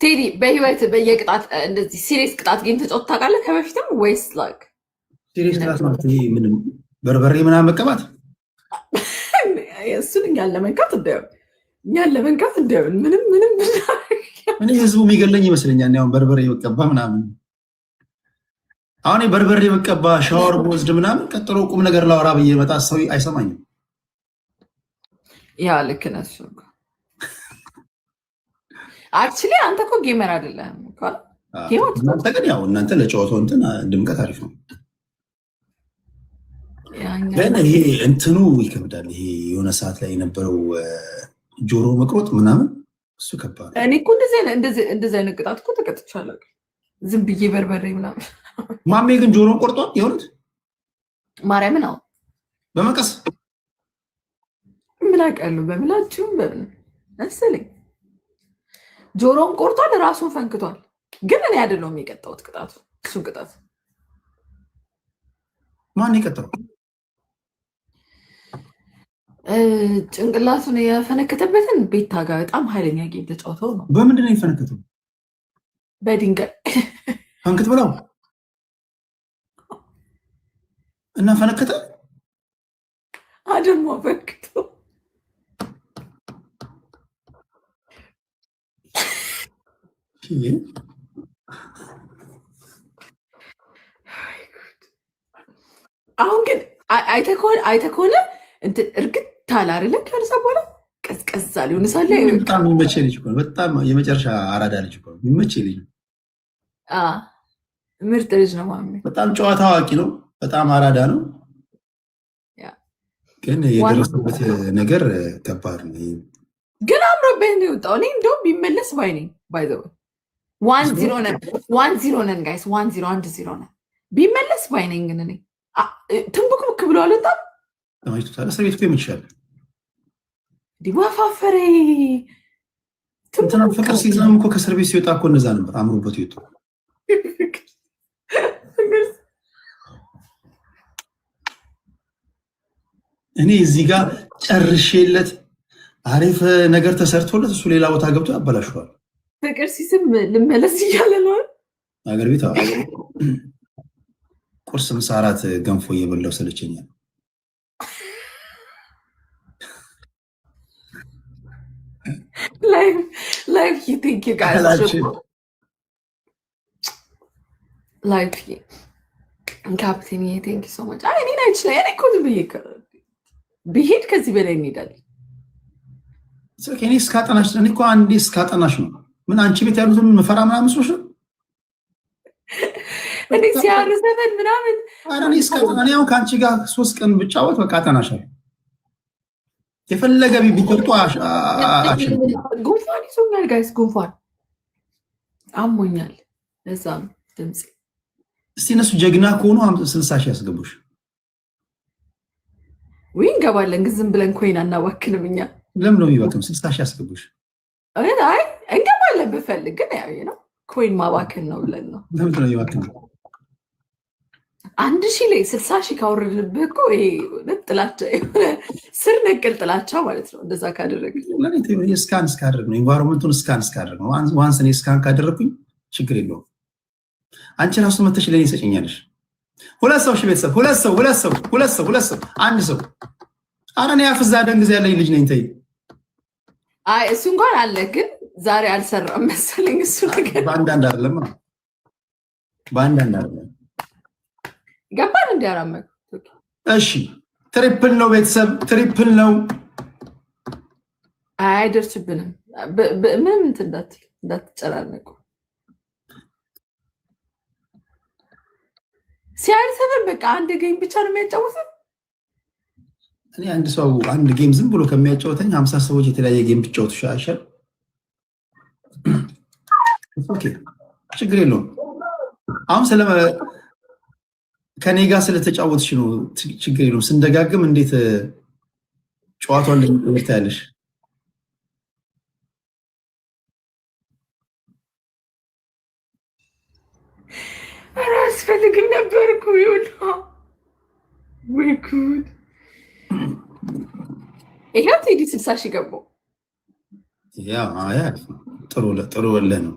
ቴዲ በህይወት በየቅጣት እንደዚህ ሲሪየስ ቅጣት ጌም ተጫውተህ ታውቃለህ ከበፊትም ወይስ ላይክ ሲሪየስ ቅጣት ማለት ይሄ ምንም በርበሬ ምናምን መቀባት? እሱን እኛን ለመንካት እንዳይሆን ምንም እኔ ህዝቡ የሚገለኝ ይመስለኛል። አሁን በርበሬ መቀባ ምናምን አሁን በርበሬ መቀባ ሻወር ወስድ ምናምን ቀጥሎ ቁም ነገር ላወራ ብዬ መጣ ሰው አይሰማኝም። ያ ልክ ነህ። እሱ አክቹሊ አንተ እኮ ጌመር አይደለህም እኮ እናንተ ግን ያው እናንተ ለጨዋታው እንትን ድምቀት አሪፍ ነው። ግን ይሄ እንትኑ ይከብዳል። ይሄ የሆነ ሰዓት ላይ የነበረው ጆሮ መቅሮጥ ምናምን እሱ ከባድ። እኔ እኮ እንደዚህ አይነት ቅጣት እኮ ተቀጥቻለሁ። ዝም ብዬ በርበሬ ምናምን። ማሜ ግን ጆሮን ቆርጧል። የሆነት ማርያምን አዎ፣ በመቀስ ምን አውቃለሁ፣ በምላችሁም በምን መሰለኝ ጆሮን ቆርጧል፣ ራሱን ፈንክቷል። ግን እኔ አይደለሁም የቀጣሁት ቅጣቱ፣ እሱን ቅጣት ማን የቀጣው? ጭንቅላቱን የፈነከተበትን ቤታ ጋር በጣም ኃይለኛ ጌም ተጫውተው ነው። በምንድን ነው የፈነከተው? በድንጋይ ፈንክት ብለው እና ፈነከተ። አደሞ ፈንክቶ አሁን ግን አይተህ ከሆነ እንትን እርግጥ ታላ አይደለ? ከርሳ በኋላ ቀዝቀዝ አለ። ሆነሳለ በጣም የሚመቼ ልጅ እኮ ነው። በጣም የመጨረሻ አራዳ ልጅ እኮ ነው። የሚመቼ ልጅ ነው። ምርጥ ልጅ ነው ማሜ። በጣም ጨዋታ አዋቂ ነው። በጣም አራዳ ነው። ግን የደረሰበት ነገር ከባድ ነው። ግን አምሮብህ ነው የወጣው። እኔ እንደውም ቢመለስ ባይ ነኝ። ባይ ዘ ወይ 1-0 ነን ጋይስ፣ 1-0 ነን። ቢመለስ ባይ ነኝ። ግን እኔ ትንቡክቡክ ብሎ አልወጣም። ተማይቶታል። እስር ቤት እኮ ይመችሻል። ዲዋፋፈሬ እንትና ፍቅር ሲይዘም እኮ ከእስር ቤት ሲወጣ እኮ እነዛ ነበር አምሮበት ይወጡ። እኔ እዚህ ጋር ጨርሼለት አሪፍ ነገር ተሰርቶለት እሱ ሌላ ቦታ ገብቶ ያበላሽዋል። ፍቅር ሲስም ልመለስ እያለ ነው አገር ቤት። ቁርስ፣ ምሳ፣ እራት ገንፎ እየበላው ሰለቸኛል። Live, thank you guys. Live, ካፕቴን thank you so much. እኔ ናይች ላይ እኔ እኮ ዝም ብዬ ብሄድ ከዚህ በላይ እንሄዳለን። እኔ እስካጠናሽ እኔ እኮ አንዴ እስካጠናሽ ነው። ምን አንቺ ቤት ያሉትን መፈራ ምናምን መስሎሽ ነው? እኔ ሲያርሰበን ምናምን እኔ እስካጠና እኔ አሁን ከአንቺ ጋር 3 ቀን ብጫወት በቃ አጠናሻለሁ። የፈለገ ቢቆርጡ ጉንፋን ይዞኛል ጋይስ፣ ጉንፋን አሞኛል። ለዛም ድምጽ እስቲ እነሱ ጀግና ከሆኑ 60 ሺህ ያስገቡሽ። ወይ እንገባለን፣ ግን ዝም ብለን ኮይን አናባክንም እኛ። ለምን ነው የሚባክም? 60 ሺህ ያስገቡሽ። አይ እንገባለን ብፈልግ፣ ግን ያው ነው ኮይን ማባከን ነው ብለን ነው። ለምን ነው የሚባክም? 1000 ላይ 60 ሺህ ካወረድንብህ እኮ ይሄ ጥላቻ የሆነ ስር ነቀል ጥላቻ ማለት ነው። እንደዛ ካደረግን ስካን እስካደረግ ነው ኢንቫይሮንመንቱን ስካን እስካደረግ ነው። ዋንስ እኔ ስካን ካደረግኩኝ ችግር የለውም። አንቺ ራሱ መተሽ ለኔ ይሰጭኛለሽ። 2 ሰው ቤተሰብ 2 ሰው አንድ ሰው ኧረ እኔ አፍዛ ደንግዝ ያለኝ ልጅ ነኝ። ተይ አይ እሱ እንኳን አለ፣ ግን ዛሬ አልሰራም መሰለኝ። እሱ ነገር በአንዳንድ አይደለም ገባን እንዲያራመቅ። እሺ ትሪፕል ነው ቤተሰብ፣ ትሪፕል ነው። አይደርስብንም ምንም እንትን እንዳትጨናነቁ። ሲያርሰበን በቃ አንድ ጌም ብቻ ነው የሚያጫውተን። እኔ አንድ ሰው አንድ ጌም ዝም ብሎ ከሚያጫውተኝ 50 ሰዎች የተለያየ ጌም ብቻውት ይሻላል። ኦኬ ችግር የለውም። አሁን ከኔ ጋር ስለተጫወትሽ ነው ችግር የለውም። ስንደጋግም እንዴት ጨዋታውን እንደምትወርታ ያለሽ አያስፈልግም ነበር እኮ ይሁን። ወይ ጉድ! ይሄው ቴዲ 60 ሺህ ገባው። ጥሩ ወለ ነው።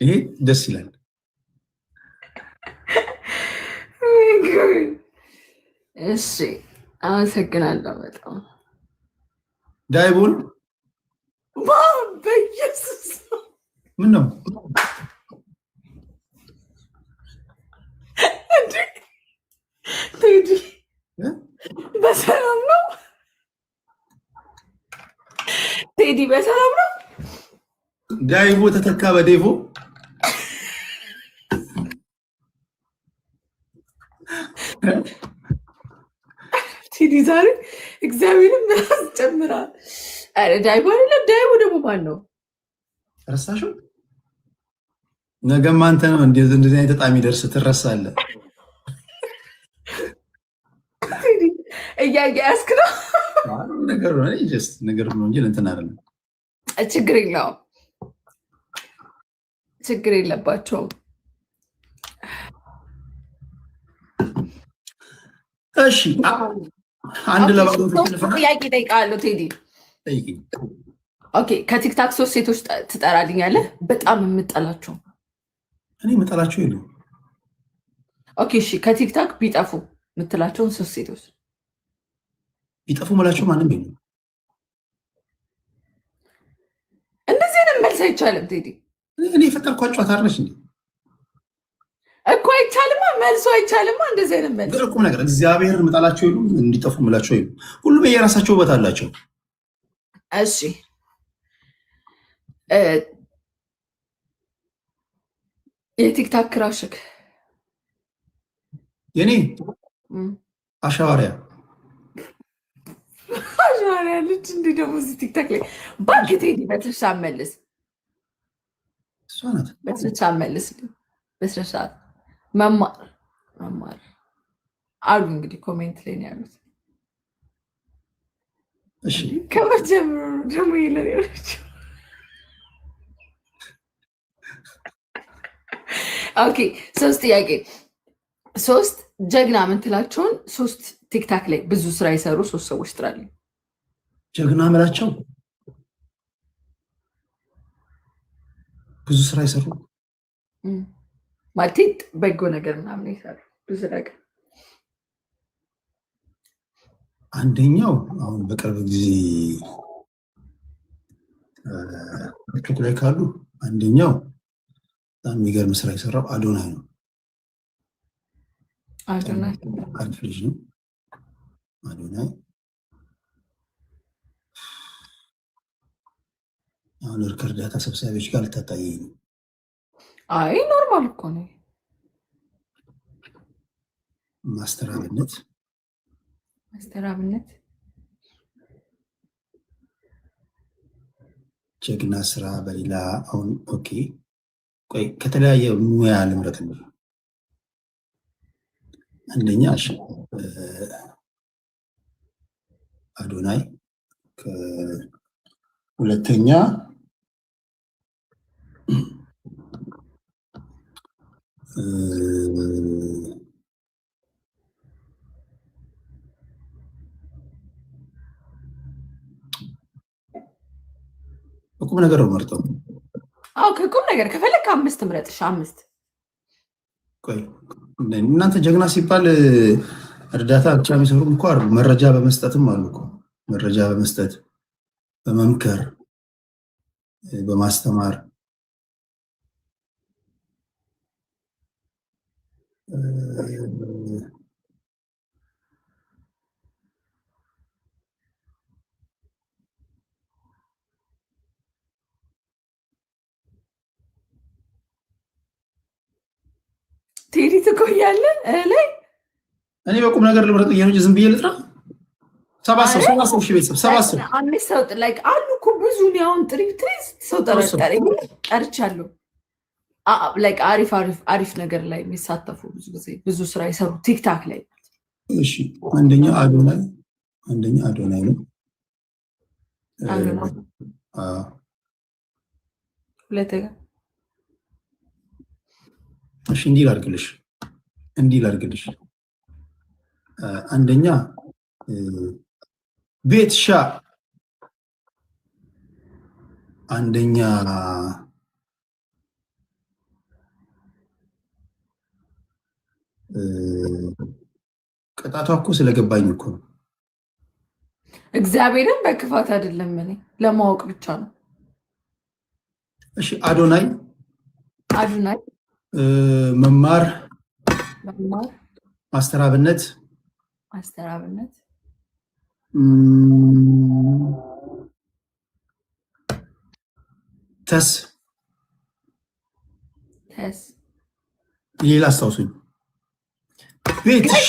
ይሄ ደስ ይላል። እሺ አመሰግናለሁ በጣም ዳይቦን በኢየሱስ ምን ነው ቴዲ በሰላም ነው? ቴዲ በሰላም ነው? ዳይቦ ተተካ በዴቮ ቴዲ ዛሬ እግዚአብሔርን ምላስ ጨምራል። ኧረ ዳይቦ አይደለም። ዳይቦ ደግሞ ማን ነው? ረሳሽው? ነገም አንተ ነው እንደዚህ አይነት ጣም ይደርስ ትረሳለህ። እያያስክ ነው ነገር ነው ጀስት ነገር ነው እንጂ እንትን አይደለም። ችግር የለውም፣ ችግር የለባቸውም። እሺ አንድ ለባዶ ጥያቄ እጠይቅሃለሁ ቴዲ። ኦኬ ከቲክታክ 3 ሴቶች ትጠራልኛለህ በጣም የምጠላቸው? እኔ የምጠላቸው የለም። ኦኬ እሺ ከቲክታክ ቢጠፉ የምትላቸውን 3 ሴቶች ቢጠፉ መላቸው ማንም የለም። እንደዚህ አይነት መልስ አይቻልም ቴዲ። እኔ የፈጠርኳቸው አታርነች እንዴ እኮ አይቻልማ፣ መልሶ አይቻልማ። እንደዚህ አይነት መልስ ግን ቁም ነገር እግዚአብሔርን የምጠላቸው የሉም፣ እንዲጠፉ የምላቸው የሉም። ሁሉም የራሳቸው ውበት አላቸው። እሺ የቲክታክ ክራሽክ የኔ አሻዋሪያ አሻዋሪያ ልጅ እንዲህ ደግሞ እዚህ ቲክታክ ላይ ባንክ ቴዲ በትርሻ መልስ፣ እሷ ናት በትርሻ መልስ። በትርሻ መማር አሉ እንግዲህ ኮሜንት ላይ ነው ያሉት። እሺ ከመጀመሩ ደግሞ ይለኔዎች ኦኬ 3 ጥያቄ 3 ጀግና የምትላቸውን 3 ቲክታክ ላይ ብዙ ስራ የሰሩ 3 ሰዎች ጥራልኝ። ጀግና ምላቸው ብዙ ስራ የሰሩ ማለት በጎ ነገር ምናምን የሰሩ ብዙ ነገር። አንደኛው አሁን በቅርብ ጊዜ ቲክቶክ ላይ ካሉ አንደኛው በጣም የሚገርም ስራ የሰራው አዶናይ ነው። አዶናይ አሪፍ ልጅ ነው አዶናይ። አሁን እርዳታ ሰብሳቢዎች ጋር ልታጣይ ነው። አይ ኖርማል እኮ ነው። ማስተር አብነት ጀግና ስራ በሌላ አሁን ኦኬ ቆይ ከተለያየ ሙያ ልምረት ነው። አንደኛ አዶናይ፣ ሁለተኛ ቁም ነገር ነው መርጠው። አዎ ከቁም ነገር ከፈለክ 5 ምረጥሽ 5። ቆይ እናንተ ጀግና ሲባል እርዳታ ብቻ የሚሰሩም እኮ አሉ፣ መረጃ በመስጠትም አሉ እኮ። መረጃ በመስጠት በመምከር በማስተማር ቴዲ ትቆያለህ ላይ እኔ በቁም ነገር ልምረጥ ነው ዝም ብዬ ልጥራ። 7 ሰው ቤተሰብ 7 ሰው 5 ሰው ላይ አሉ እኮ ብዙ ነው። አሁን ትሪስ ሰው ጠርቻለሁ። ላይክ አሪፍ ነገር ላይ የሚሳተፉ ብዙ ጊዜ ብዙ ስራ የሰሩ ቲክታክ ላይ። እሺ አንደኛ አዶናይ ነው። ሁለተኛ እሺ እንዲህ ላድርግልሽ አንደኛ ቤትሻ፣ አንደኛ ቅጣቷ እኮ ስለገባኝ እኮ ነው። እግዚአብሔርን በክፋት አይደለም፣ እኔ ለማወቅ ብቻ ነው። እሺ አዶናይ መማር ማስተራብነት ተስ ሌላ አስታውሱኝ። ቤትሻ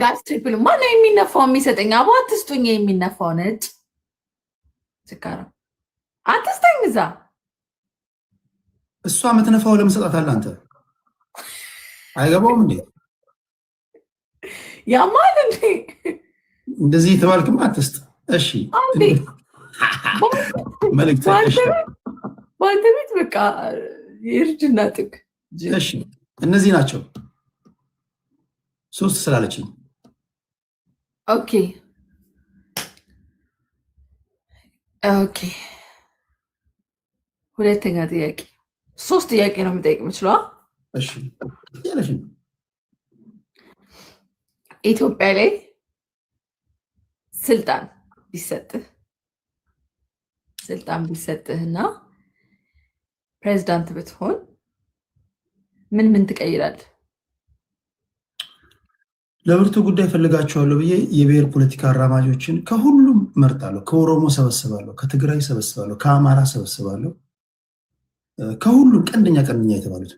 ጋር ትሪፕል ማነው የሚነፋው? የሚሰጠኝ አቦ አትስጡኝ። የሚነፋው ነጭ ስካራ አትስጠኝ። እዛ እሷ የምትነፋው ለምን ሰጣታለህ አንተ? አይገባውም እንዴ? ያማል እንዴ? እንደዚህ የተባልክማ አትስጥ። እሺ መልእክት በአንተ ቤት በቃ የእርጅና ጥግ። እሺ እነዚህ ናቸው 3 ስላለችኝ። ኦኬ ሁለተኛ ጥያቄ 3 ጥያቄ ነው የምጠይቅ የምችለው። እሺ ያለሽ ኢትዮጵያ ላይ ስልጣን ቢሰጥህና ፕሬዚዳንት ብትሆን ምን ትቀይራለህ? ለብርቱ ጉዳይ ፈልጋቸዋለሁ ብዬ የብሔር ፖለቲካ አራማጆችን ከሁሉም መርጣለሁ። ከኦሮሞ ሰበስባለሁ፣ ከትግራይ ሰበስባለሁ፣ ከአማራ ሰበስባለሁ። ከሁሉም ቀንደኛ የተባሉት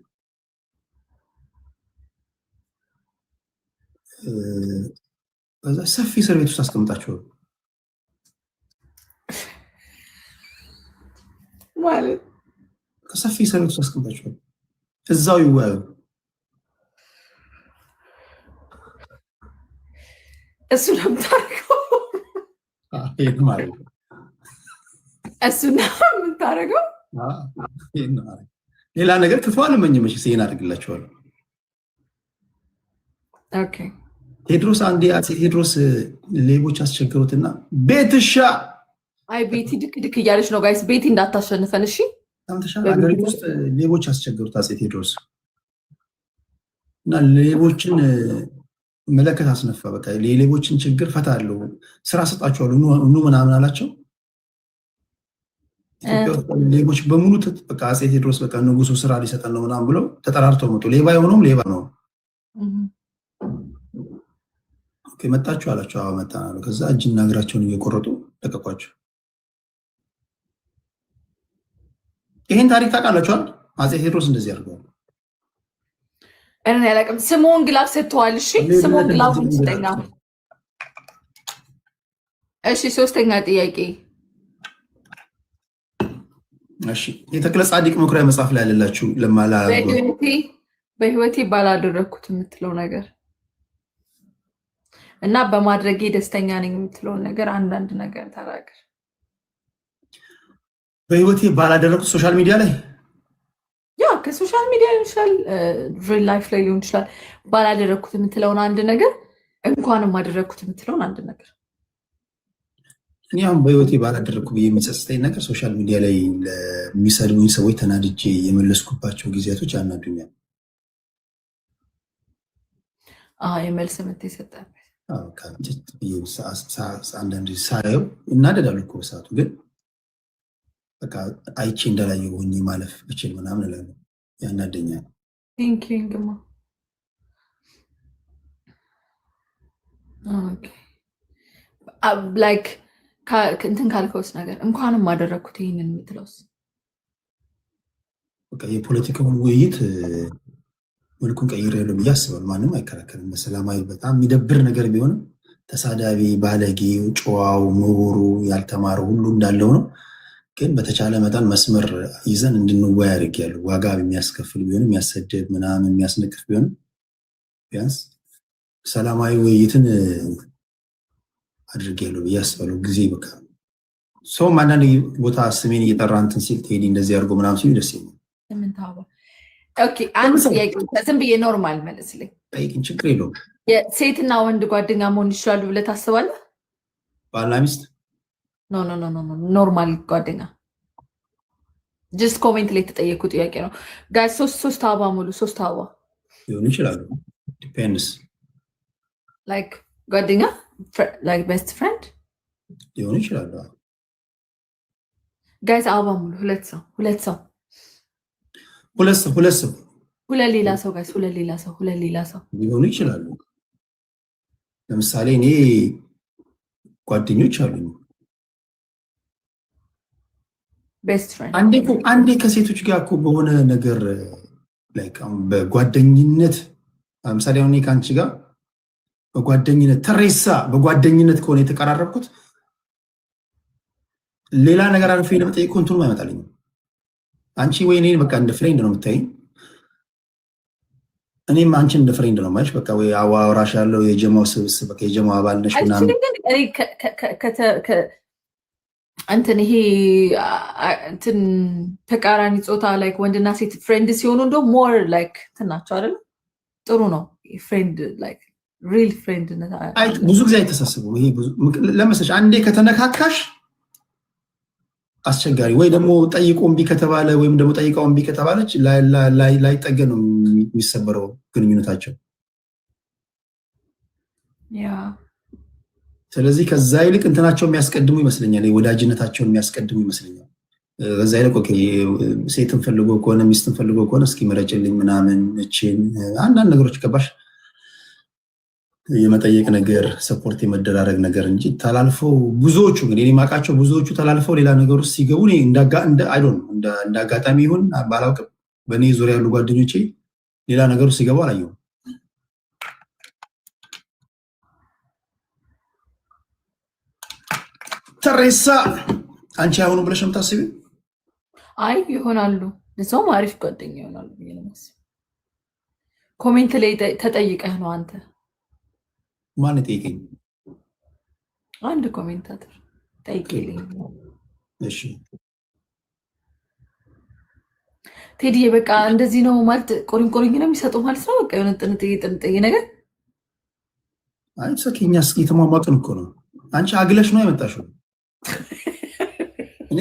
በዛ ሰፊ እስር ቤት ውስጥ አስቀምጣቸዋለሁ። ማለት ከሰፊ እስር ቤት ውስጥ አስቀምጣቸዋለሁ። እዛው ይወያዩ። እሱ ነው የምታደርገው። ሌላ ነገር ክፉ አልመኝም። እሺ ይሄን አድርግላቸዋለሁ። ቴድሮስ አንዴ አፄ ቴድሮስ ሌቦች አስቸገሩትና ቤትሻ ቤቲ ድክ እያለች ነው ጋይስ። ቤቲ እንዳታሸንፈን እሺ። ሀገሪቱ ውስጥ ሌቦች አስቸገሩት አፄ ቴድሮስ እና ሌቦችን መለከት አስነፋ። በቃ የሌቦችን ችግር ፈታለሁ፣ ስራ ሰጣቸዋለሁ ኑ ምናምን አላቸው። ሌቦች በሙሉ በቃ አፄ ቴድሮስ በቃ ንጉሱ ስራ ሊሰጠን ነው ምናምን ብለው ተጠራርተው መጡ። ሌባ የሆነውም ሌባ ነው። መጣችሁ አላቸው። አዎ መጣን አሉ። ከዛ እጅና እግራቸውን እየቆረጡ ለቀቋቸው። ይሄን ታሪክ ታውቃላችኋል? አፄ ቴድሮስ እንደዚህ አድርገዋል። እኔ ያለቀም ስምኦን ግላብ ሰጥተዋል። እሺ ስምኦን ግላብ ስጠኛ። እሺ 3ኛ ጥያቄ። እሺ የተክለ ጻድቅ መኩሪያ መጽሐፍ ላይ ያለላችሁ ለማላ በህይወቴ ባላደረኩት የምትለው ነገር እና በማድረጌ ደስተኛ ነኝ የምትለው ነገር አንዳንድ ነገር ተናገር። በህይወቴ ባላደረኩት ሶሻል ሚዲያ ላይ ከሶሻል ሚዲያ ሊሆን ይችላል፣ ሪል ላይፍ ላይ ሊሆን ይችላል። ባላደረኩት የምትለውን አንድ ነገር እንኳንም አደረኩት የምትለውን አንድ ነገር። እኔ አሁን በህይወቴ ባላደረኩ ብዬ የሚጸጽተኝ ነገር ሶሻል ሚዲያ ላይ ለሚሰድቡኝ ሰዎች ተናድጄ የመለስኩባቸው ጊዜያቶች ያናዱኛል። የመልስ ምት ይሰጣል። አንዳንድ ሳየው እናደዳሉ እኮ በሰዓቱ፣ ግን በቃ አይቼ እንዳላየ ሆኜ ማለፍ ብችል ምናምን እላለሁ። ያናደኛል። ላይክ እንትን ካልከውስ ነገር እንኳንም አደረግኩት ይህንን የምትለውስ? በቃ የፖለቲካውን ውይይት መልኩን ቀይሬያለሁ ብዬ አስባለሁ። ማንም አይከራከርም። በሰላማዊ በጣም የሚደብር ነገር ቢሆንም ተሳዳቢ፣ ባለጌው፣ ጨዋው፣ ምሁሩ፣ ያልተማረው ሁሉ እንዳለው ነው። ግን በተቻለ መጠን መስመር ይዘን እንድንወያይ አድርጌያለሁ። ዋጋ የሚያስከፍል ቢሆንም የሚያሰድብ ምናምን የሚያስነቅፍ ቢሆንም ቢያንስ ሰላማዊ ውይይትን አድርጌያለሁ ብዬ አስባለሁ። ጊዜ በቃ ሰውም አንዳንድ ቦታ ስሜን እየጠራ እንትን ሲል ቴዲ እንደዚህ አድርጎ ምናምን ሲሉ ደስ ይለኛል። ዝም ብዬ ኖርማል መልስልኝ። ጠይቅን፣ ችግር የለውም። ሴትና ወንድ ጓደኛ መሆን ይችላሉ ብለህ ታስባለህ? ባልና ሚስት ኖርማል ጓደኛ ጀስት ኮሜንት ላይ ተጠየቁ ጥያቄ ነው ጋይስ። ሶስት አበባ ሙሉ 3 አበባ ሊሆን ይችላል። ዲፔንድስ ላይክ ጓደኛ ላይክ ቤስት ፍሬንድ ሊሆን ይችላል። ጋይስ አበባ ሙሉ 2 ሰው ሁለት ሌላ ሰው ጋይስ ሁለት ሌላ ሰው ሊሆኑ ይችላሉ። ለምሳሌ እኔ ጓደኞች አሉኝ። ቤስት ፍሬንድ አንዴ ከሴቶች ጋር እኮ በሆነ ነገር ላይክ በጓደኝነት ለምሳሌ እኔ ከአንቺ ጋር በጓደኝነት ተሬሳ በጓደኝነት ከሆነ የተቀራረብኩት ሌላ ነገር አልፌ ለመጠየቅ እንትኑ አይመጣልኝ። አንቺ ወይ እኔን በቃ እንደ ፍሬንድ ነው የምታይኝ፣ እኔም አንቺን እንደ ፍሬንድ ነው ማለሽ። በቃ ወይ አዋራሽ ያለው የጀማው ስብስብ በቃ የጀማው አባል ነሽ ምናምን እንትን ይሄ እንትን ተቃራኒ ጾታ ላይክ ወንድና ሴት ፍሬንድ ሲሆኑ እንደው ሞር ላይክ ትናቸው አይደል? ጥሩ ነው ፍሬንድ ላይክ ሪል ፍሬንድ ብዙ ጊዜ አይተሳሰቡም። ይሄ ብዙ ለምሳሌ አንዴ ከተነካካሽ አስቸጋሪ ወይ ደግሞ ጠይቆ እምቢ ከተባለ ወይም ደግሞ ጠይቀው እምቢ ከተባለች ላይጠገን ነው የሚሰበረው ግንኙነታቸው። ስለዚህ ከዛ ይልቅ እንትናቸው የሚያስቀድሙ ይመስለኛል፣ ወዳጅነታቸውን የሚያስቀድሙ ይመስለኛል። ከዛ ይልቅ ኦኬ ሴትን ፈልጎ ከሆነ ሚስትን ፈልጎ ከሆነ እስኪ መረጭልኝ ምናምን እቺን አንዳንድ ነገሮች ገባሽ የመጠየቅ ነገር ሰፖርት የመደራረግ ነገር እንጂ ተላልፈው ብዙዎቹ እንግዲህ እኔ የማውቃቸው ብዙዎቹ ተላልፈው ሌላ ነገር ውስጥ ሲገቡ እኔ እንደ አጋጣሚ ይሁን ባላውቅም በእኔ ዙሪያ ያሉ ጓደኞቼ ሌላ ነገር ውስጥ ሲገቡ አላየሁም። ተሬሳ አንቺ አሁኑ ብለሽ የምታስቢው? አይ ይሆናሉ፣ ለሰውም አሪፍ ጓደኛ ይሆናሉ ብዬ ነው የማስበው። ኮሜንት ላይ ተጠይቀህ ነው አንተ? ማን ጠይቀኝ? አንድ ኮሜንታተር ጠይቄልኝ። እሺ ቴዲዬ በቃ እንደዚህ ነው ማለት ቆሪኝ ነው የሚሰጡ ማለት ነው። በቃ የሆነ ጥንጥዬ ነገር። አይ ሰኪኛ እስኪ ተማማጥን እኮ ነው። አንቺ አግለሽ ነው የመጣሽው። እኔ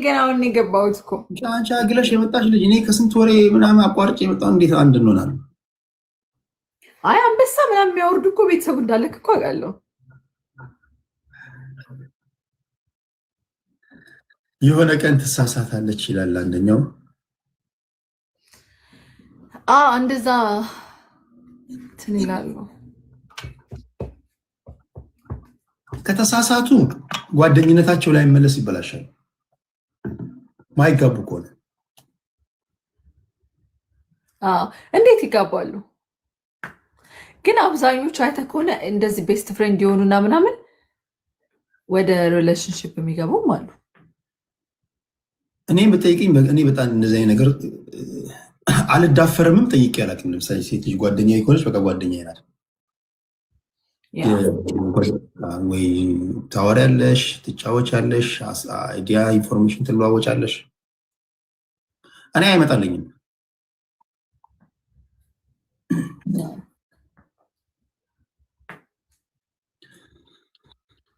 ገና አሁን የገባሁት እኮ። አንቺ አግለሽ የመጣሽ ልጅ እኔ ከስንት ወሬ ምናምን አቋርጬ የመጣሁ እንዴት አንድ እንሆናለን? አይ አንበሳ ምናምን የሚያወርዱ እኮ ቤተሰቡ እንዳለክ እኮ አውቃለሁ። የሆነ ቀን ትሳሳታለች ይላል አንደኛው። እንደዛ እንትን ይላሉ። ከተሳሳቱ ጓደኝነታቸው ላይ መለስ ይበላሻል። ማይጋቡ ከሆነ እንዴት ይጋባሉ? ግን አብዛኞቹ አይተህ ከሆነ እንደዚህ ቤስት ፍሬንድ የሆኑና ምናምን ወደ ሪሌሽንሽፕ የሚገቡም አሉ። እኔ በጠይቅኝ እኔ በጣም እንደዚህ አይነት ነገር አልዳፈርምም፣ ጠይቄ አላውቅም። ለምሳሌ ሴት ልጅ ጓደኛ ከሆነች በቃ ጓደኛ ናት። ወይ ታወሪያለሽ፣ ትጫወቻለሽ፣ አይዲያ ኢንፎርሜሽን ትለዋወጫለሽ። እኔ አይመጣልኝም።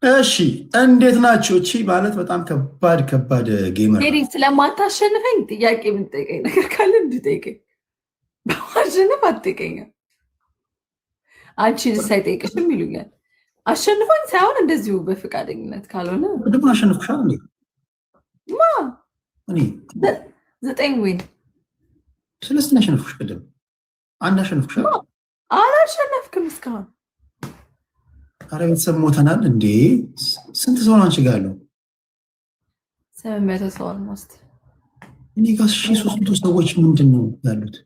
እሺ እንዴት ናችሁ? እቺ ማለት በጣም ከባድ ጌመር ቴዲ። ስለማታሸንፈኝ ጥያቄ የምትጠይቀኝ ነገር ካለ እንድጠይቀኝ፣ በማሸነፍ አትጠይቀኝም። አንቺን ሳይጠይቅሽም ይሉኛል። አሸንፈኝ ሳይሆን እንደዚሁ በፈቃደኝነት ካልሆነ ደግሞ አሸንፍሻል እንዴ? ማ እኔ 9 ዊን ስለስና አሸንፍሽ ቅድም አንድ አሸንፍሻል። አላሸነፍክም እስካሁን። አረ ቤተሰብ ሞተናል እንዴ? ስንት ሰው ነው አንቺ ጋር ያለው? 700 ሰው አልሞስት። እኔ ጋር 1300 ሰዎች ምንድን ነው ያሉት?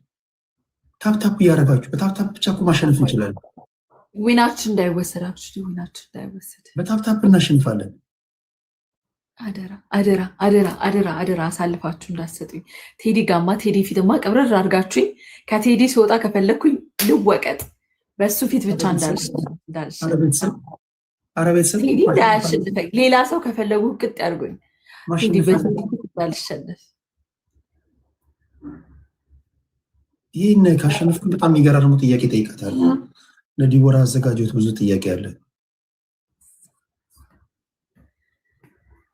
ታፕታፕ እያደረጋችሁ በታፕታፕ ብቻ እኮ ማሸነፍ እንችላለን። ዊናችን እንዳይወሰዳችሁ፣ ዊናችን እንዳይወሰድ በታፕታፕ እናሸንፋለን። አደራ አሳልፋችሁ እንዳትሰጡኝ። ቴዲ ጋማ ቴዲ ፊትማ ቀብረር አድርጋችሁኝ ከቴዲ ሲወጣ ከፈለግኩኝ ልወቀጥ በሱ ፊት ብቻ እንዳልሸነፍ። ቴዲ እንዳያሸንፈኝ ሌላ ሰው ከፈለጉ ቅጥ ያድርጉኝ። ቴዲ በሱ ፊት እንዳልሸነፍ። ይህን ካሸነፍኩ በጣም የሚገራርሙ ጥያቄ ጠይቃታለሁ። ለዲቦራ አዘጋጆት ብዙ ጥያቄ አለ።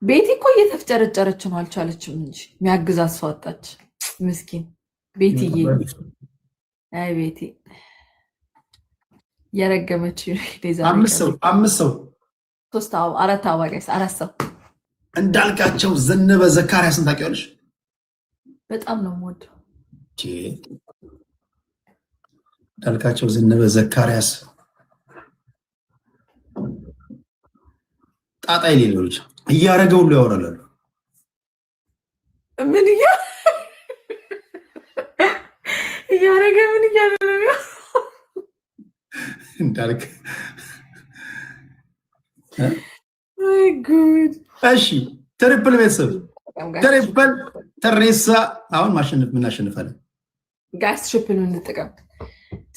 ቤቲ እኮ እየተፍጨረጨረች ነው፣ አልቻለችም እንጂ የሚያግዛት ሰው አጣች። ምስኪን ቤቲዬ፣ አይ ቤቲ የረገመች አምስት ሰው 4 አበባ ጋይስ፣ 4 ሰው እንዳልካቸው ዘነበ ዘካርያስን ታውቂዋለሽ? በጣም ነው የምወደው። እንዳልካቸው ዘነበ ዘካርያስ ጣጣ የሌለው ልጅ እያረገ ሁሉ ያወራላሉ። ምን እያረገ ምን እያለ ነው እንዳልክ? ጉድ። እሺ ትሪፕል ቤተሰብ ትሪፕል ተሬሳ አሁን ማሸነፍ ምን አሸንፋለን ጋይስ? ትሪፕሉን እንጠቀም።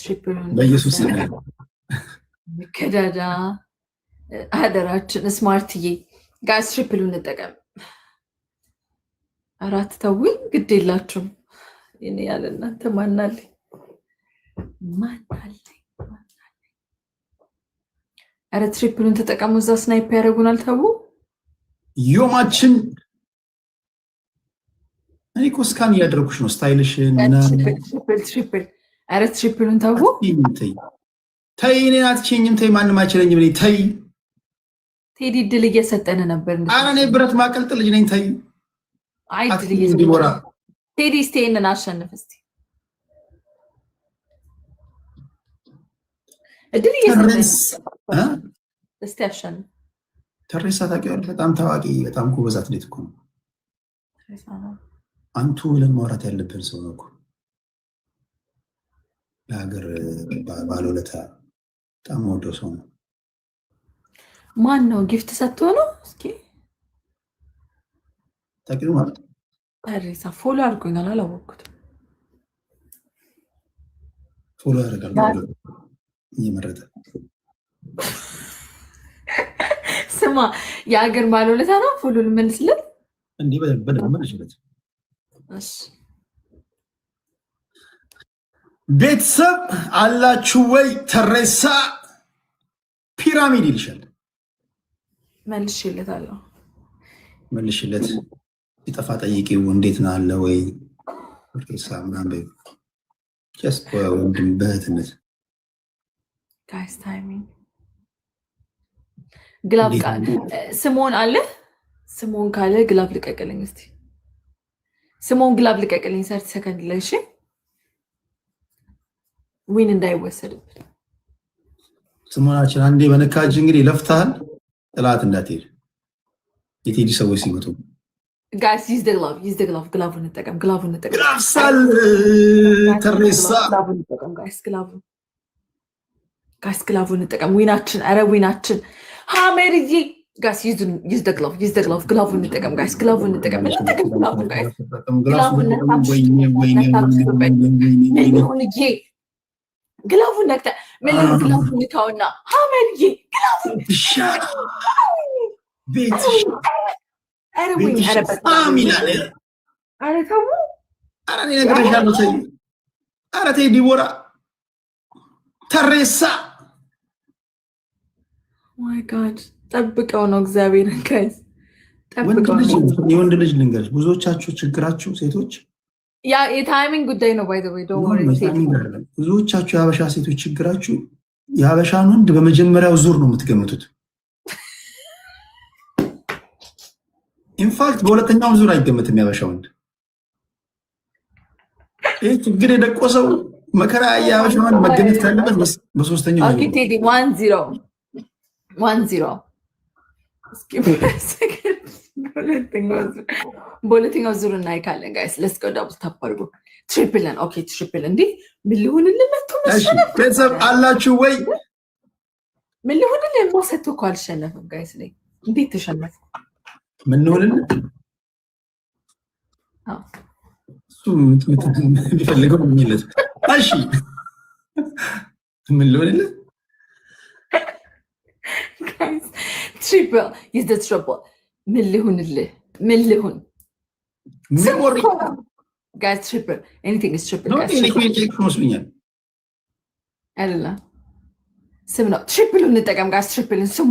ትሪፕሉን በኢየሱስ ከዳዳ አደራችን ስማርትዬ ጋይስ ትሪፕሉን እንጠቀም። አራት ተውኝ፣ ግድ የላችሁም። እኔ ያለ እናንተ ማናለኝ? አረ ትሪፕሉን ተጠቀሙ። እዛ ስናይፕ ያደርጉናል። ተው ዮማችን እኔ እኮ ስካን እያደረኩሽ ነው። ስታይልሽን ትሪፕል። አረ ትሪፕሉን ተው። ተይ እኔን አትችኝም። ተይ ማንም አይችለኝም። ተይ ቴዲ ድል እየሰጠን ነበር። አረ እኔ ብረት ማቀልጥ ልጅ ነኝ። ተይ አይ ድል እየሰጠን ቴዲ። እስቲ ይሄንን አሸንፍ እስቲ። እድል እየሰጠን እስቲ አሸንፍ። ተሬሳ ታውቂዋለሽ? በጣም ታዋቂ፣ በጣም ጎበዝ አትሌት እኮ ነው። አንቱ ብለን ማውራት ያለብን ሰው ነው እኮ። ለሀገር ባለውለታ በጣም ወደው ሰው ነው። ማን ነው? ጊፍት ሰጥቶ ነው? እስኪ ታውቂው ማለት ተሬሳ ፎሎ አድርጎኛል፣ አላወቅኩትም። ፎሎ ያደርጋል እየመረጠ። ስማ የሀገር ባለውለታ ነው። ፎሎ ልመልስለት እንዲህ በደንብ መልሽለት። ቤተሰብ አላችሁ ወይ? ተሬሳ ፒራሚድ ይልሻል። መልሽለታለሁ። መልሽለት። ሲጠፋ ጠይቂው። እንዴት ነው አለ ወይ ተሬሳ ምናምን በይው። ጀስት ወንድም በእህትነት ጋይስ ታይሚንግ ግላብ ቃል ስሞን አለ። ስሞን ካለ ግላብ ልቀቅልኝ እስቲ። ስሞን ግላብ ልቀቅልኝ 30 ሰከንድ ላይ እሺ። ዊን እንዳይወሰድብን። ስሞናችን አንዴ በነካጅ እንግዲህ ለፍታል። ጥላት እንዳትሄድ የቴዲ ሰዎች ሲመጡ ጋይስ ዩዝ ዘ ግላብ ግላቡን እንጠቀም። ግላቡን እንጠቀም። ግላብ ሳል ተሬሳ ግላቡን እንጠቀም ጋይስ። ግላቡን እንጠቀም። ዊናችን፣ አረ ዊናችን ሀመርዬ ጋይስ ዩዝ ዘ ግላብ ግላቡን እንጠቀም ጋይስ። ግላቡን እንጠቀም። ግላቡን ጋይስ ግላቡን ግላቡን ነክተ ምን ግላቡን ንካውና ሀመርዬ ግላቡን ቤት አረ ዊን አረ አሚላለ አረ ተው አረ እኔ ነግሬሻለሁ። ተይ አረ ተይ ዲቦራ ተሬሳ ማይ ጋድ ጠብቀው ነው እግዚአብሔር ጋይስ ጠብቀው። የወንድ ልጅ ልንገርሽ፣ ብዙዎቻችሁ ችግራችሁ ሴቶች ያ የታይሚንግ ጉዳይ ነው። ባይ ዘ ወይ ዶንት ወሪ። ብዙዎቻችሁ የሀበሻ ሴቶች ችግራችሁ የሀበሻን ወንድ በመጀመሪያው ዙር ነው የምትገምቱት። ኢንፋክት በሁለተኛው ዙር አይገመትም የሀበሻ ወንድ። ይህ ችግር የደቆሰው መከራ የሀበሻ ወንድ መገመት ካለበት በሶስተኛው ዙር። ኦኬ ቴዲ 1-0 እስኪ በሁለተኛው ዙር እናይካለን ጋይስ። ለስ ጎ ዳብል ታፕ አድርጉ። ትሪፕልን ኦኬ ትሪፕል እንዴ ምን ሊሆንልን መጥቶ መሰለህ? ቤተሰብ አላችሁ ወይ? ምን ሊሆንልን ማሰቶ እኮ አልሸነፍም ጋይስ። ላይ እንዴት ተሸነፈ? ምን ሊሆንልን እሱ የሚፈልገው የሚለት እሺ ምን ሊሆንልን ጋይስ? ትሪፕል ኢዝ ዘ ትሪፕል ምን ሊሆንልህ? ምን ሊሆን ጋይስ? ትሪፕል ኤኒቲንግ ኢዝ ትሪፕል ጋይስ። አይደለ ስም ነው። ትሪፕል እንጠቀም ጋይስ። ትሪፕልን ስሙ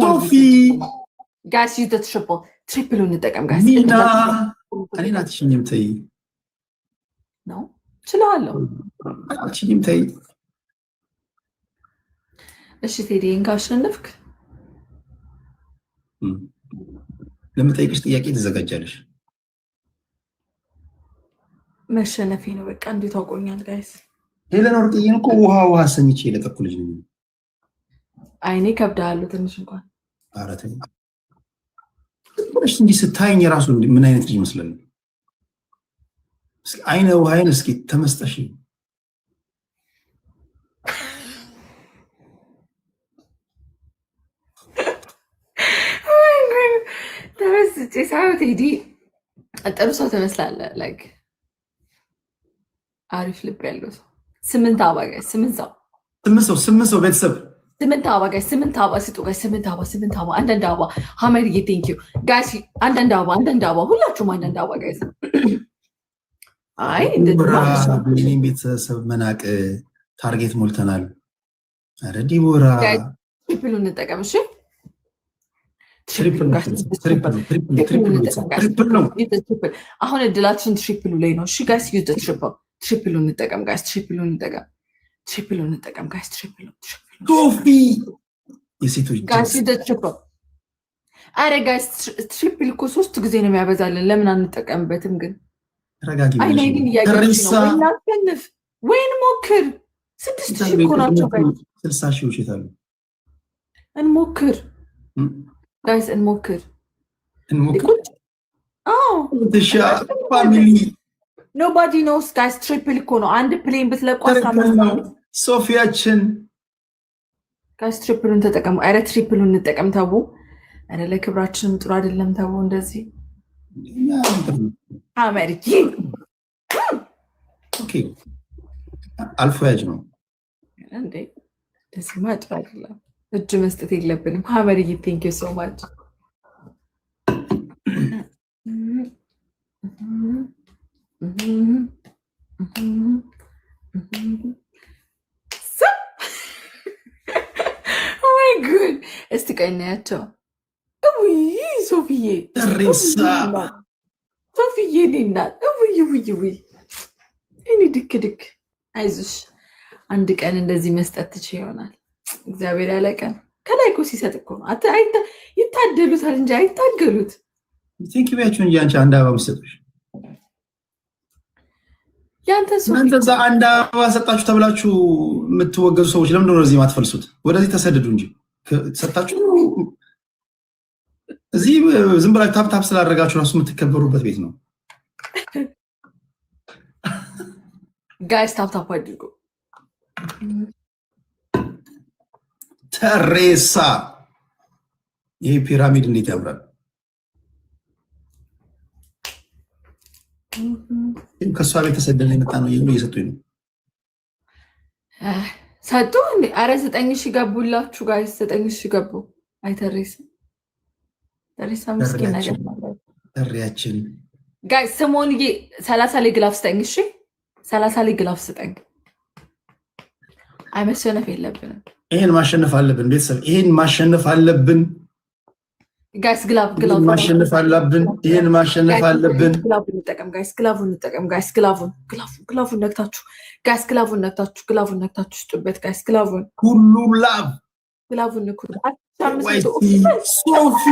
ጋይስ ዩዝ ዘ ትሪፕል ትሪፕሉን እንጠቀም ጋይስ። ሚና እኔን አትሽኝም ተይ ነው እችላለሁ። አትሽኝም ተይ። እሺ ቴዲ ካሸነፍክ ለምጠይቅሽ ጥያቄ ትዘጋጃለሽ? መሸነፌ ነው በቃ። እንዴት ታውቆኛል ጋይስ? ሄለን ወርቅዬን እኮ ውሃ ሰኝቼ የለቀኩ ልጅ ነው። አይኔ ከብዳለሁ ትንሽ እንኳን። ኧረ ተይ እንዲህ ስታይኝ የራሱ ምን አይነት ልጅ ይመስላል? አይነ ውሃይን እስኪ ተመስጠሽ ተመስጬ ሳይሆን ቴዲ ጥሩ ሰው ትመስላለህ። ላይክ አሪፍ ልብ ያለው ሰው። 8 አበባ ጋይስ፣ 8 ሰው ቤተሰብ 8 አበባ ጋይስ፣ 8 አበባ ስጡ ጋይስ፣ 8 አበባ አንዳንድ አበባ። ሀመድዬ ቴንክ ዩ ጋይስ። አንዳንድ አበባ ሁላችሁም አንዳንድ አበባ ጋይስ። አይ እንደዚህ ቤተሰብ መናቅ ታርጌት ሞልተናል። ኧረ ዲቦራ ትሪፕሉ እንጠቀም እሺ። አሁን እድላችን ትሪፕሉ ላይ ነው። እሺ ጋይስ ዩዝ ትሪፕሉ እንጠቀም ጋይስ፣ ትሪፕሉ እንጠቀም ጋይስ፣ ሶፊ የሴቶች ጋይስ ዩዝ ትሪፕል። አረ ጋይስ ትሪፕል እኮ 3 ጊዜ ነው የሚያበዛልን። ለምን አንጠቀምበትም ግን? ተረጋጊ። አይኔን እያያችሁ ነው። ወይ እናሸንፍ ወይን ሞክር። 6,000 እኮ ናቸው ጋይስ። 60,000 ይሸታሉ። እንሞክር ጋይስ እንሞክር። ፋሚሊ ኖባዲ ኖስ ጋይስ። ትሪፕል እኮ ነው። አንድ ፕሌን ብትለቁ ሶፊያችን ጋይስ ትሪፕሉን ተጠቀሙ። ኧረ ትሪፕሉን እንጠቀም ተቡ። ኧረ ለክብራችንም ጥሩ አይደለም ተቡ እንደዚህ። አመርጂ አልፎ ያጅ ነው እንዴ? ደስ ማጭ አይደለም። እጅ መስጠት የለብንም። ሀመርዬ ቴንክ ዩ ሶ ማች። ማይ ጉድ። እስቲ ቀይ እናያቸው። ሶፊዬ ናት። እኔ ድክ አይዞሽ፣ አንድ ቀን እንደዚህ መስጠት ትችይ ይሆናል። እግዚአብሔር ያለ ቀን ከላይ እኮ ሲሰጥ እኮ ነው። ይታደሉታል እንጂ አይታገሉት። ቲንክ ቢያችሁ እንጂ አንቺ አንድ አበባ መስጠትሽ ያንተ ሰው እናንተ እዛ አንድ አበባ ሰጣችሁ ተብላችሁ የምትወገዙ ሰዎች ለምንድን ነው እዚህ ማትፈልሱት? ወደዚህ ተሰደዱ እንጂ ሰጣችሁ። እዚህ ዝም ብላችሁ ታፕታፕ ስላደረጋችሁ ራሱ የምትከበሩበት ቤት ነው። ጋይስ ታፕታፕ አድርጉ። ተሬሳ ይሄ ፒራሚድ እንዴት ያምራል! ከእሷ ቤት ተሰደን የመጣ ነው እየሰጡኝ ነው። ሰጡ እንዴ? አረ 9,000 ገቡላችሁ ጋይስ፣ 9,000 ገቡ። አይ ተሬሳ ምስኪን ነገር ማለት ተሬያችን ጋይስ። ስሞንዬ 30 ላይ ግላፍ ስጠኝ እሺ፣ 30 ላይ ግላፍ ስጠኝ። አይ መሸነፍ የለብንም። ይሄን ማሸነፍ አለብን ቤተሰብ፣ ይሄን ማሸነፍ አለብን ጋይስ። ግላቭ ማሸነፍ አለብን። ይሄን ማሸነፍ አለብን። ግላቭን እንጠቀም ጋይስ፣ ግላቭን እንጠቀም ጋይስ። ግላቭን ነክታችሁ ጋይስ፣ ግላቭን ነክታችሁ ስጡበት ጋይስ። ግላቭን ሁሉ ላቭ ግላቭን ንኩ። ሶፊ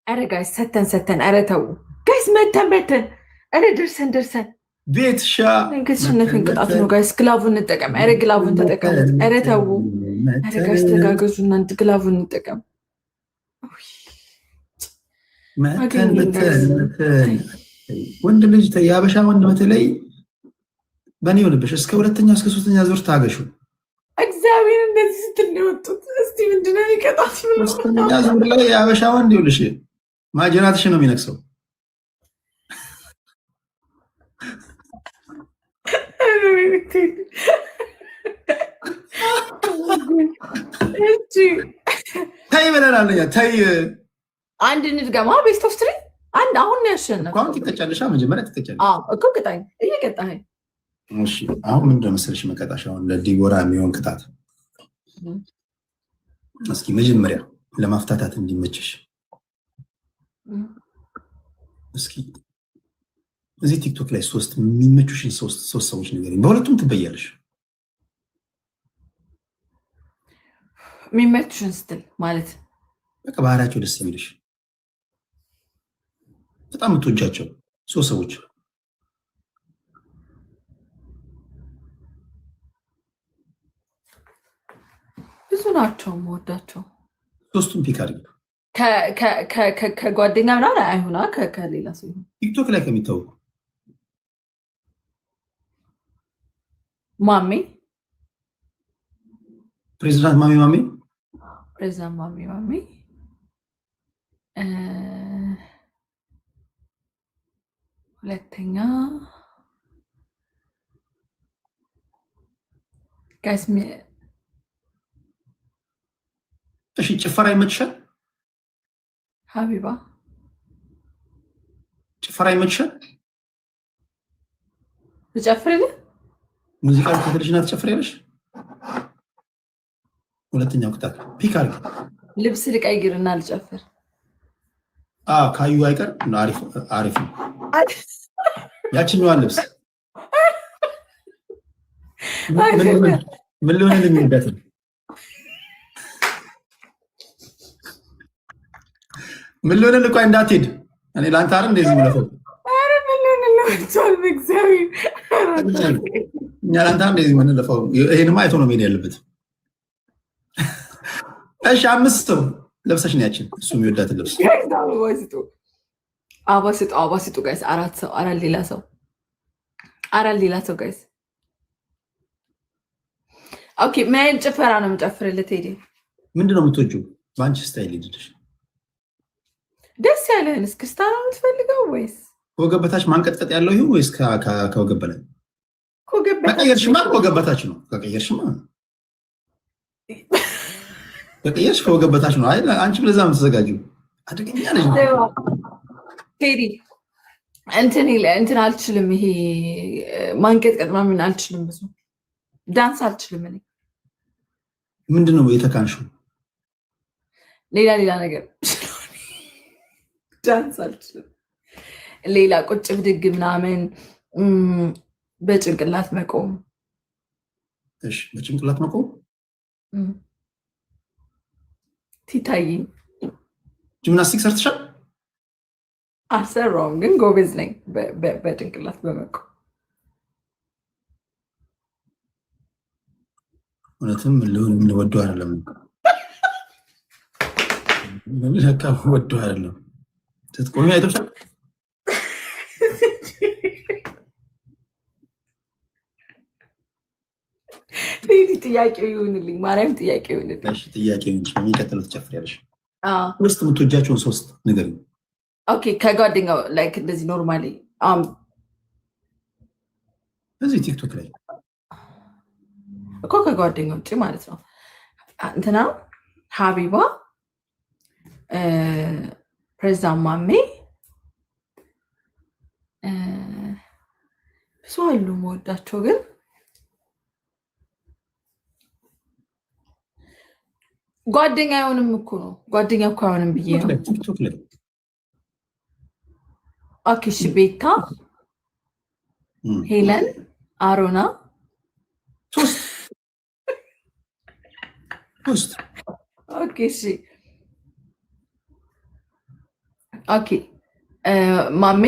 አረ ጋይስ ሰተን አረ ተው ጋይስ፣ መተን አረ ደርሰን ቤትሻ ከተሸነፍን ቅጣት ነው ጋይስ። ግላቭን እንጠቀም። አረ ግላቭን ተጠቀሙ። አረ ተው አረ ጋይስ ተጋገዙና ግላቭን እንጠቀም። ወንድ ልጅ የአበሻ ወንድ በተለይ በእኔ ሆንብሽ እስከ 2ኛ እስከ 3ኛ ዙር ታገሹ። እግዚአብሔር እንደዚህ ስትል ነው የወጡት። እስቲ ምንድነው የሚቀጣት? 3ኛ ዙር ላይ የአበሻ ወንድ ይኸውልሽ ማጀራትሽ ነው የሚነክሰው። ታይ በለናል። ታይ አንድ እንድገማ ቤስት ኦፍ 3 አንድ አሁን ነው ያሸነፈው። አሁን ትቀጫለሽ። መጀመሪያ ትቀጫለሽ። እኮ ቅጣኝ፣ እየቀጣኸኝ። እሺ አሁን ምንድን ነው መሰለሽ መቀጣሽ? አሁን ለዲቦራ የሚሆን ቅጣት እስኪ መጀመሪያ ለማፍታታት እንዲመችሽ እስኪ እዚህ ቲክቶክ ላይ ሶስት የሚመቹሽን ሶስት ሰዎች ንገሪኝ። በሁለቱም ትበያለሽ። የሚመቹሽን ስትል ማለት በቃ ባህሪያቸው ደስ የሚልሽ በጣም የምትወጃቸው ሶስት ሰዎች። ብዙ ናቸው የምወዳቸው። ሶስቱም ፒክ አድርጊ። ከጓደኛ ምናምን አይሁና ከሌላ ሰው ቲክቶክ ላይ ከሚታወቁ ማሜ፣ ፕሬዚዳንት ማሜ፣ ፕሬዚዳንት ማሜ፣ ሁለተኛ ጋይስ እሺ፣ ጭፈራ ይመችሻል? ሀቢባ ጭፈራ ይመችሻል? ልጨፍርልህ? ሙዚቃ ልትፈልሽና ትጨፍሪያለሽ? ሁለተኛው ቅጣት ፒክ አድርጊ። ልብስ ልቀይርና ልጨፍር። ካዩ አይቀር አሪፍ ነው። ያችኛዋን ልብስ ምን ሊሆን የሚወዳት ነው? ምን ሊሆን ልኳ እንዳትሄድ እኔ ለአንተ አይደል እንደዚህ የምለፈው። እኛ ለአንተ እንደዚህ የምንለፈው። ይሄንማ አይቶ ነው መሄድ ያለበት። እሺ 5 ሰው ለብሰሽ ነው ያችን እሱ የሚወዳትን ልብስ። አባ ስጡ ጋይስ። 4 ሰው፣ 4 ሌላ ሰው ጋይስ። ኦኬ ምን አይነት ጭፈራ ነው የምጨፍርልህ ቴዲ? ምንድን ነው የምትወጂው? በአንቺ ስታይል ሄድሽ ደስ ያለህን እስክስታ ነው የምትፈልገው ወይስ ከወገብ በታች ማንቀጥቀጥ ያለው ይሁን ወይስ ከወገብ በላይ? ከቀየርሽማ ከወገብ በታች ነው። ከቀየርሽ ከወገብ በታች ነው። አይ አንቺ ለዛ የምትዘጋጂው አደገኛ ነሽ ቴዲ። እንትን አልችልም። ይሄ ማንቀጥቀጥ ምናምን አልችልም። ብዙ ዳንስ አልችልም። እኔ ምንድን ነው የተካንሽው? ሌላ ነገር ዳንስ አልችልም። ሌላ ቁጭ ብድግ ምናምን፣ በጭንቅላት መቆም። እሺ በጭንቅላት መቆም ቲታይ ጂምናስቲክ ሰርተሻል? አልሰራውም፣ ግን ጎበዝ ነኝ በጭንቅላት በመቆም። እውነትም ምን ወደው አይደለም ወደው አይደለም ስትቆሚ አይተሻል? ጥያቄው ይሁንልኝ፣ ማርያም ጥያቄው ይሁንልኝ። እሺ ጥያቄ እንጂ የሚቀጥለው ትጨፍሪያለሽ። ውስጥ የምትወጃቸውን 3 ንገሪኝ። ኦኬ ከጓደኛው ላይክ እንደዚህ ኖርማሊ እዚህ ቲክቶክ ላይ እኮ ከጓደኛው ውጭ ማለት ነው። እንትና ሀቢባ፣ ፕሬዚዳንት ማሜ፣ ብዙ አሉ መወዳቸው። ግን ጓደኛ አይሆንም እኮ ነው። ጓደኛ እኮ አይሆንም ብዬ ነው። ቲክቶክ ላይ ኦኬ እሺ፣ ቤታ፣ ሄለን፣ አሮና 3 ኦኬ እሺ ኦኬ ማሜ፣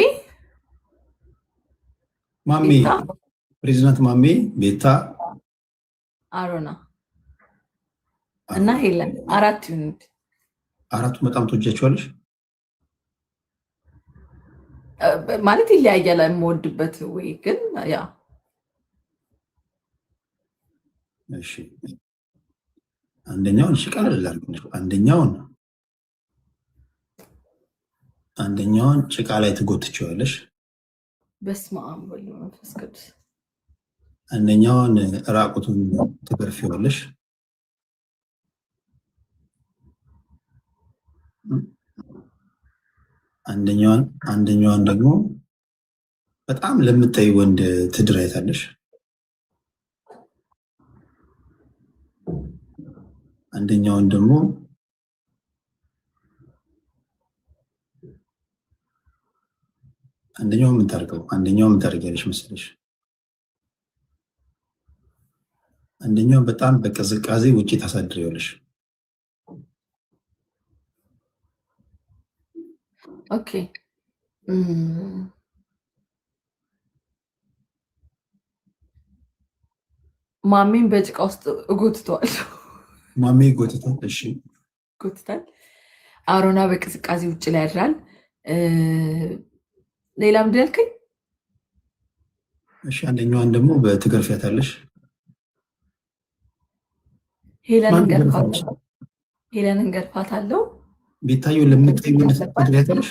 ፕሬዚዳንት ማሜ፣ ቤታ፣ አሮና እና ሄለን 4 ዩኒት። 4ቱ በጣም ትወጃቸዋለሽ ማለት ይለያያል የምወድበት ወይ ግን ያ እሺ አንደኛውን እሺ ቀለል አድርገሽ አንደኛውን ጭቃ ላይ ትጎትችዋለሽ። በስመ አብ ወወልድ ወመንፈስ ቅዱስ። አንደኛውን ራቁቱን ትገርፊዋለሽ። አንደኛውን ደግሞ በጣም ለምታይ ወንድ ትድራይታለሽ። አንደኛውን ደግሞ አንደኛው ምን ታርገው? አንደኛው ምን ታርጊያለሽ መሰለሽ? አንደኛው በጣም በቅዝቃዜ ውጪ ታሳድሪያለሽ። ኦኬ ማሚን በጭቃ ውስጥ እጎትተዋለሁ። ማሚ ጎትቷል። እሺ ጎትታል። አሮና በቅዝቃዜ ውጭ ላይ ያድራል። ሌላ ምንድን ያልከኝ? እሺ አንደኛዋን ደግሞ በትገርፊያታለሽ። ሄለንን ገርፋታለሁ። ቤታዮ ለምትቀይነት ትገርፊያታለሽ።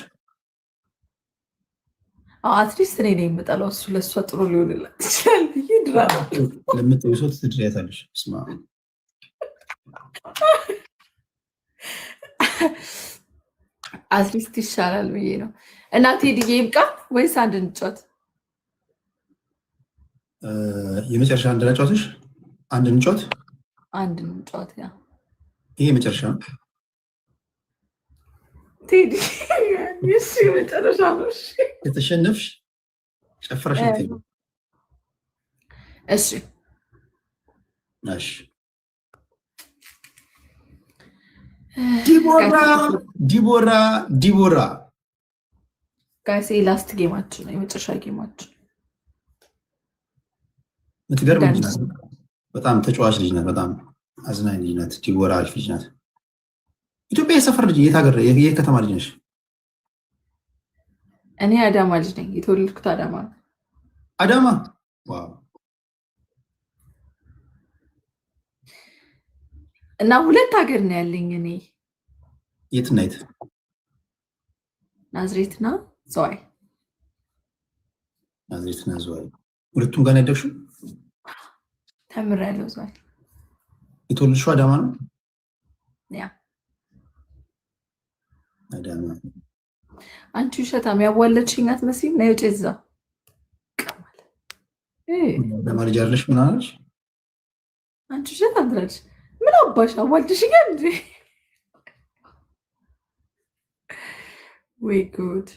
አትሊስት እኔ ነው የምጠላው፣ እሱ ለእሷ ጥሩ ሊሆንላት ይችላል ብዬ ድራማ ለምትቀዩ ሰው ትድሪያታለሽ። ስማ አትሊስት ይሻላል ብዬ ነው። እና ቴዲዬ ይብቃ ወይስ አንድ እንጫወት? የመጨረሻ አንድ ላጫወትሽ። አንድ እንጫወት። አንድ እንጫወት። ያ ይሄ የመጨረሻ ነው። ቴዲ እሺ፣ የመጨረሻ ነው። እሺ የተሸነፍሽ ጨፍረሽ ነው። እሺ እሺ። ዲቦራ ጋይስ ላስት ጌማችን ነው፣ የመጨረሻ ጌማችን። ምትገርም ልጅ ናት። በጣም ተጫዋች ልጅ ናት። በጣም አዝናኝ ልጅ ናት። ዲቦራ አሪፍ ልጅ ናት። ኢትዮጵያ የሰፈር ልጅ። የት ሀገር የት ከተማ ልጅ ነሽ? እኔ አዳማ ልጅ ነኝ። የተወለድኩት አዳማ ነው። አዳማ። ዋው። እና ሁለት ሀገር ነው ያለኝ እኔ። የትና የት? ናዝሬትና ዘዋይ። ናዝሬትና ዘዋይ። ሁለቱም ጋር ያደግሽው? ተምሬያለሁ ዘዋይ። የተወለድሽው አዳማ ነው? ያ አዳማ። አንቺ ውሸታም ያዋለድሽኝ አትመስይም። ነይ ውጪ እዛ። አዳማ ልጅ አይደለሽ? ምን አለሽ? አንቺ ውሸታም ትላለሽ። ምን አባሽ አዋልድሽኛል እንዴ? ወይ ጉድ።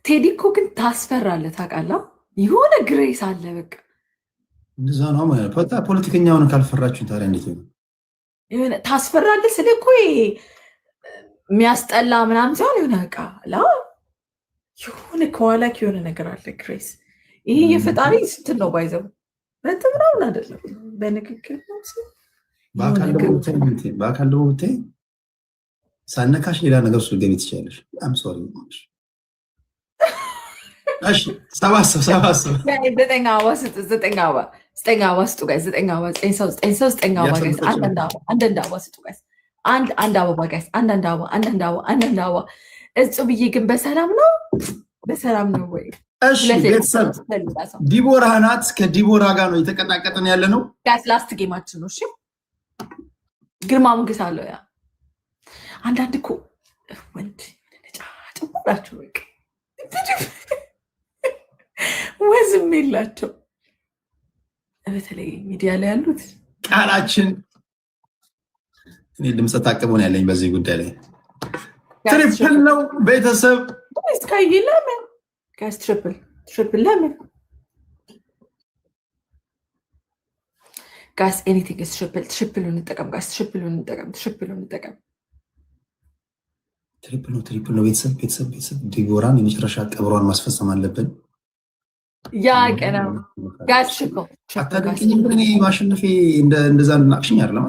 ቴዲ እኮ ግን ታስፈራለህ ታውቃለህ። የሆነ ግሬስ አለ በቃ። እንደዛ ነው ማለት ፖለቲከኛውን ካልፈራችሁ ታዲያ እንዴት ነው? የሆነ ታስፈራለህ ስለ እኮ የሚያስጠላ ምናምን ሲሆን የሆነ በቃ የሆነ ከኋላ የሆነ ነገር አለ ግሬስ። ይሄ የፈጣሪ ስትል ነው ባይዘው በእንትን ምናምን አይደለም፣ በንግግር ነው። በአካል ደግሞ ብታይ ሳነካሽ ሌላ ነገር ውስጥ ልትገቢ ትችላለሽ። አም ሶሪ። እሺ ሰባሰብ ዘጠኝ አበባ ስጡ፣ ዘጠኝ አበባ ስጡ ጋይስ፣ ዘጠኝ አበባ፣ ዘጠኝ አበባ ጋይስ፣ አንዳንድ አበባ ስጡ ጋይስ፣ አንድ አበባ ጋይስ፣ አንዳንድ አበባ። እጹብዬ ግን በሰላም ነው? በሰላም ነው ወይ? እሺ ቤተሰብ ዲቦራ ናት። ከዲቦራ ጋር ነው የተቀጣቀጥን ያለ ነው ጋይስ። ላስት ጌማችን ነው። እሺ ግርማ ሞገስ አለው። ያ አንዳንድ እኮ ወንድ ጭራቸው በቃ ወዝም የላቸው። በተለይ ሚዲያ ላይ ያሉት ቃላችን እኔ ድምፀ ታቅቦ ነው ያለኝ በዚህ ጉዳይ ላይ። ትሪፕል ነው ቤተሰብ ስካይ ለምን ጋይስ? ትሪፕል ለምን ጋይስ? ኤኒቲንግ ኢዝ ትሪፕል እንጠቀም ጋይስ፣ ትሪፕል እንጠቀም። ትሪፕል ነው ቤተሰብ። ዲቦራን የመጨረሻ ቀብሯን ማስፈጸም አለብን። ያ ቀና ጋይስ ትሪፕል አታደንቅኝም? እኔ ማሸነፌ እንደዛ እንድናቅሽኝ አይደለም።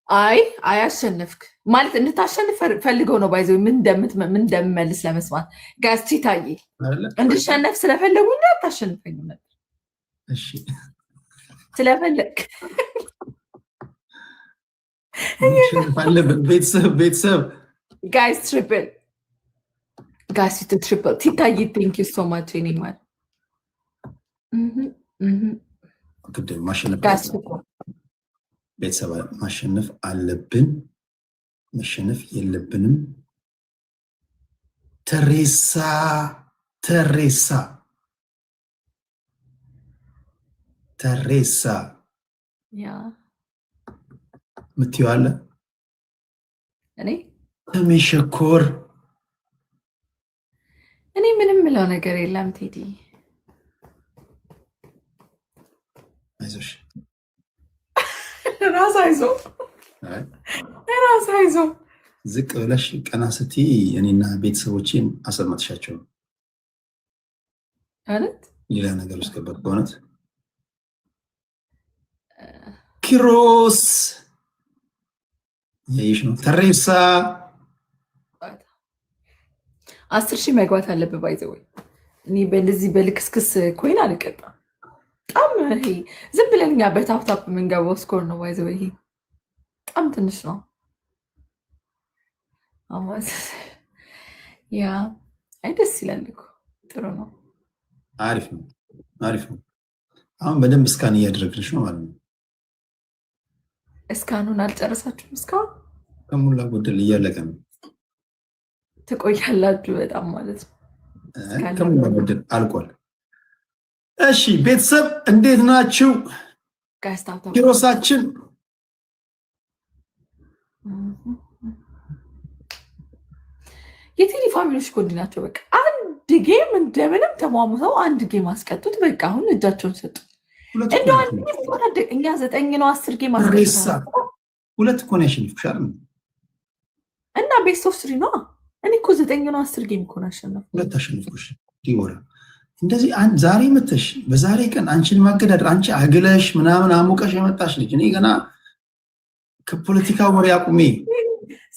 አይ አያሸንፍክ ማለት እንድታሸንፍ ፈልገው ነው ባይዘው ምን እንደምመልስ ለመስማት ጋይስ። ቲታዬ እንድሸነፍ ስለፈለጉኝ አታሸንፈኝም ነበር። እሺ ስለፈለግ ቤተሰብ ጋይስ ትሪፕል ቲታዬ ቴንክ ዩ ሶ ማች ኔማል ቤተሰብ ማሸነፍ አለብን፣ መሸነፍ የለብንም። ተሬሳ ያ ምትይው አለ። እኔ ተመሸኮር እኔ ምንም ምለው ነገር የለም ቴዲ። አይዞሽ ራስ አይዞ ራስ አይዞ። ዝቅ ብለሽ ቀና ስትይ እኔና ቤተሰቦቼን አሰማትሻቸው ማለት ሌላ ነገር ውስጥ ገባት። በእውነት ኪሮስ ያይሽ ነው። ተሬሳ 10,000 መግባት አለበት። ባይዘው እኔ በእንደዚህ በልክስክስ ኮይን አልቀጣም። በጣም ይሄ ዝም ብለን እኛ በታፕታፕ የምንገባው ስኮር ነው። ባይዘው ይሄ በጣም ትንሽ ነው። ያ አይ ደስ ይላል እኮ ጥሩ ነው። አሪፍ ነው፣ አሪፍ ነው። አሁን በደንብ እስካን እያደረግልሽ ነው ማለት ነው። እስካኑን አልጨረሳችሁም? እስካሁን ከሞላ ጎደል እያለቀ ነው። ትቆያላችሁ በጣም ማለት ነው። ከሞላ ጎደል አልቋል። እሺ ቤተሰብ እንዴት ናችሁ? ኪሮሳችን የቴዲ ፋሚሊዎች ኮንዲ ናቸው። በቃ አንድ ጌም እንደምንም ተሟሙተው አንድ ጌም አስቀጡት። በቃ አሁን እጃቸውን ሰጡ። እንደው አንድ ጌም እኛ 9 ነው 10 ጌም አስቀጡት። ሁለት እኮ ነው ያሸነፍኩሽ አይደል? እና ቤስት ኦፍ 3 ነው። እኔ እኮ 9 ነው 10 ጌም እኮ ነው ያሸነፍኩት። ሁለት አሸነፍኩሽ ዲቦራ። እንደዚህ ዛሬ መተሽ በዛሬ ቀን አንቺን ማገዳደር አንቺ አግለሽ ምናምን አሙቀሽ የመጣሽ ልጅ እኔ ገና ከፖለቲካ ወሬ አቁሜ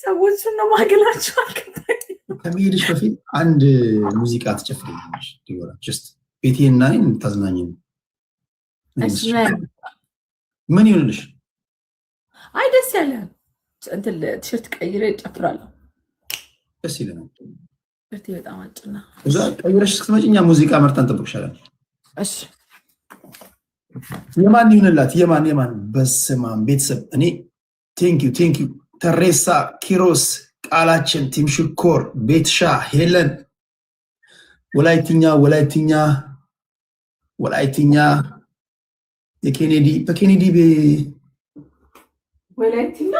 ሰዎችን ነው ማገላቸው ከመሄድሽ በፊት አንድ ሙዚቃ ትጨፍሪልኛለሽ ዲቦራ። ጀስት ቤቴና እኔን ታዝናኝ ነው። ምን ይሆንልሽ? አይ ደስ ያለ እንትን ቲሸርት ቀይሬ እጨፍራለሁ። ደስ ይለናል። እርቴ በጣም አጭና እዛ ቀይረሽ እስክትመጪ እኛ ሙዚቃ መርጠን እንጠብቅሻለን። እሺ የማን ይሁንላት? የማን በስማም ቤተሰብ እኔ ቴንኪዩ ተሬሳ፣ ኪሮስ፣ ቃላችን፣ ቲም ሽኮር፣ ቤትሻ፣ ሄለን፣ ወላይትኛ የኬኔዲ በኬኔዲ ወላይትኛ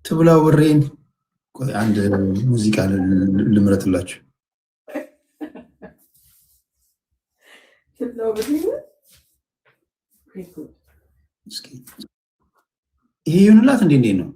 ትብላ ወሬን። ቆይ አንድ ሙዚቃ ልምረጥላችሁ። ይሄ ይሁንላት እንዴ ነው?